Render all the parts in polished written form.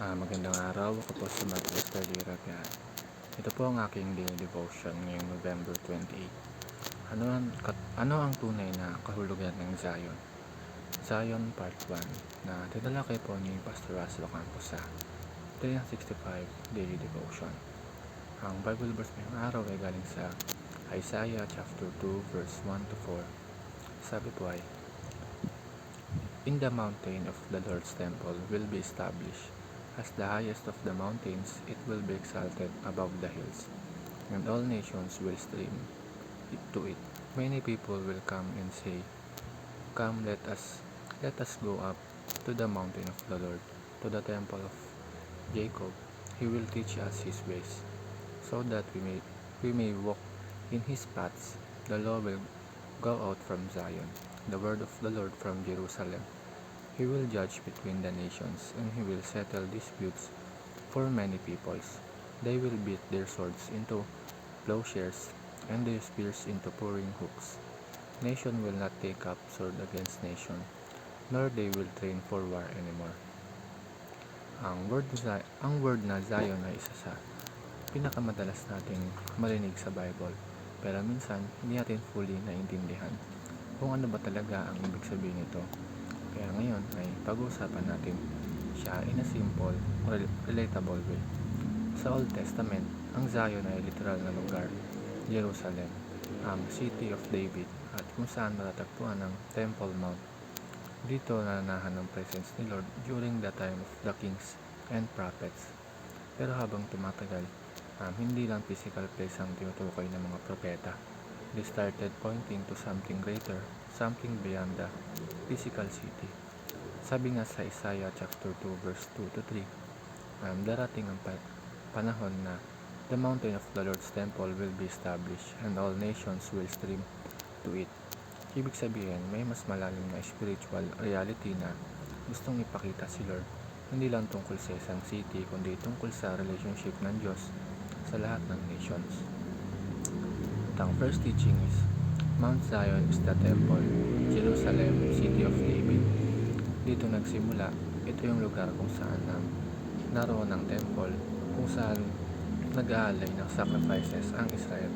Magandang araw, ako po si Marcos Calirapian. Ito po ang aking daily devotion ngayong November 28. Ano ang tunay na kahulugan ng Zion? Zion Part 1 na tinalakay po ni Pastor Russell Campos sa 365 Daily Devotion. Ang Bible verse ngayong araw ay galing sa Isaiah chapter 2 verse 1 to 4. Sabi po ay, "In the mountain of the Lord's temple will be established. As the highest of the mountains, it will be exalted above the hills, and all nations will stream to it. Many people will come and say, 'Come, let us go up to the mountain of the Lord, to the temple of Jacob. He will teach us his ways, so that we may walk in his paths.' The law will go out from Zion, the word of the Lord from Jerusalem. He will judge between the nations, and he will settle disputes for many peoples. They will beat their swords into plowshares, and their spears into pruning hooks. Nation will not take up sword against nation, nor they will train for war anymore." Ang word na Zion ay isa sa pinakamadalas nating marinig sa Bible, pero minsan hindi natin fully naiintindihan kung ano ba talaga ang ibig sabihin nito. Kaya ngayon ay pag-uusapan natin siya in a simple, relatable way. Sa Old Testament, ang Zion ay literal na lugar, Jerusalem, ang City of David, at kung saan matatagpuan ang Temple Mount. Dito nananahan ang presence ni Lord during the time of the kings and prophets. Pero habang tumatagal, hindi lang physical place ang tinutukoy ng mga propeta. They started pointing to something greater, something beyond the physical city. Sabi nga sa Isaiah chapter 2 verse 2 to 3, darating ang panahon na the mountain of the Lord's temple will be established, and all nations will stream to it. Ibig sabihin, may mas malalim na spiritual reality na gustong ipakita si Lord, hindi lang tungkol sa isang city, kundi tungkol sa relationship ng Diyos sa lahat ng nations. At ang first teaching is, Mount Zion is the temple, Jerusalem, City of David. Dito nagsimula, ito yung lugar kung saan naroon ang temple, kung saan nag-aalay ng sacrifices ang Israel,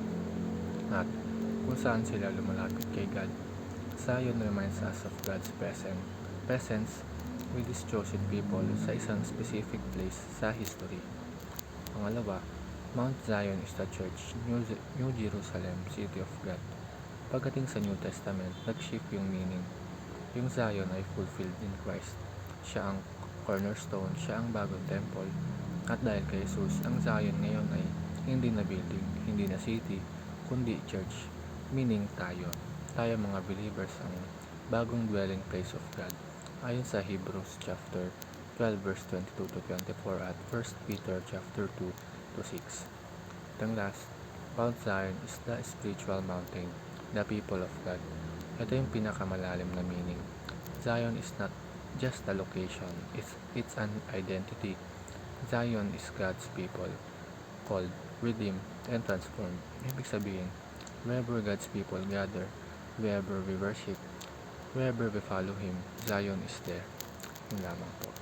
at kung saan sila lumalapit kay God. Zion reminds us of God's presence with His chosen people sa isang specific place sa history. Pangalawa, Mount Zion is the church, New Jerusalem, City of God. Pagdating sa New Testament, nag-shift yung meaning. Yung Zion ay fulfilled in Christ. Siya ang cornerstone, siya ang bagong temple. At dahil kay Jesus, ang Zion ngayon ay hindi na building, hindi na city, kundi church. Meaning tayo mga believers ang bagong dwelling place of God. Ayon sa Hebrews chapter 12 verse 22 to 24 at 1 Peter chapter 2 to 6. At last, Mount Zion is the spiritual mountain, the people of God. Ito yung pinakamalalim na meaning. Zion is not just a location, it's an identity. Zion is God's people, called, redeemed, and transformed. Ibig sabihin, wherever God's people gather, wherever we worship, wherever we follow Him, Zion is there. Yun lamang po.